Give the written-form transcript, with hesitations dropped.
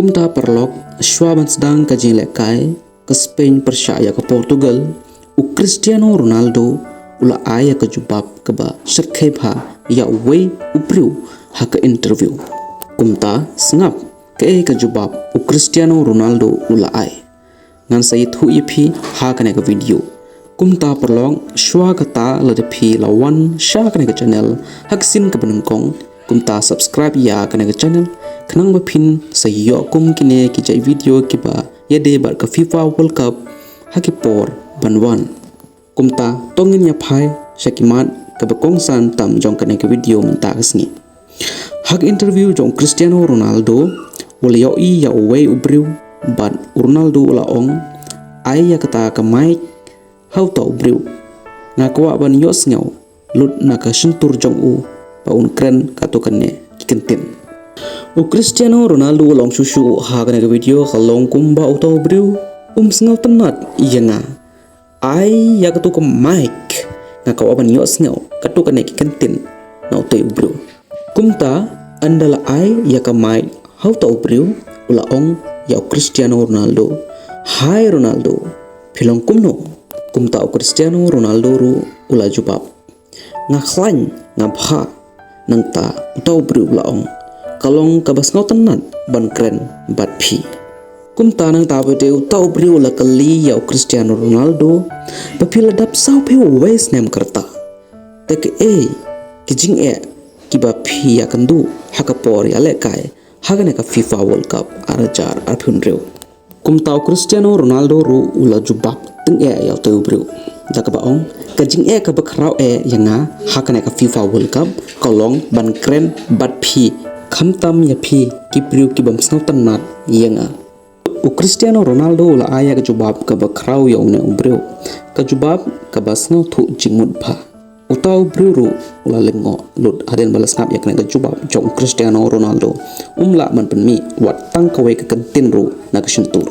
Kumta perlok Schwaben sedang kaji lekai ke Spain percaya ke Portugal Cristiano Ronaldo ula aya ke jubab ke ba serkep ha ya wei upriu ha ke interview. Kumta sengap ke jubab Cristiano Ronaldo ula ai ngan sayit hu ipi ha kene ke video. Kumta perlong shwa kata la depi lawan sha kene ke channel haksin ke benengkong. Kumta subscribe ya kene ke channel kenang bapin sayo kum kine ki jai video ki ba ya de bar ke FIFA World Cup hakipor banwan. Kumta tongin ya phai shakimat ke bekongsan tam jong kene ke video menta kesni. Hak interview jong Cristiano Ronaldo wala yo I ya wei ubriu ban Ronaldo ula ong ai ya kata ke mic how to ubriu ngakwa ban yo sngau lut na ka sentur jong u paun kren katokanne kikentin. Cristiano Ronaldo long susu ha kana ke video kalong kumba auto ubriu sngau tenat iyenga ai ya katu ke mic ngakwa ban yo sngau katokanne kikentin na auto ubriu. Kumta andala ai ya ka mic how to ubriu ula ong ya Cristiano Ronaldo. Hai Ronaldo pilong kumno kumta Cristiano Ronaldo ru ula jubab ngaklan ngabha nangta utau beri ula ong kalong kabas ngau tenat ban kren bat pi. Kumta nang ta bede utau beri ula kali ya Cristiano Ronaldo papila dap sau pe wes nem kerta tek kijing kiba pi ya kandu hakapor ya lekai hagane ka FIFA World Cup arajar arphunreu. Kumta Cristiano Ronaldo ru ula jubab teng ya teu breu dakabaong kajing ka bakrau yanga hakane ka FIFA World Cup kolong ban kren bat phi khamtam ya phi kipriu kibam snau tanat yanga. Cristiano Ronaldo ula aya ka jubab ka bakrau yong ne ubreu ka jubab ka basnau thu jingmut pha utau bruru ula lengo lut aden balas ngap yak ka jubab jong Cristiano Ronaldo umla man penmi wat tang kawe ka kentin ru na ka sentur.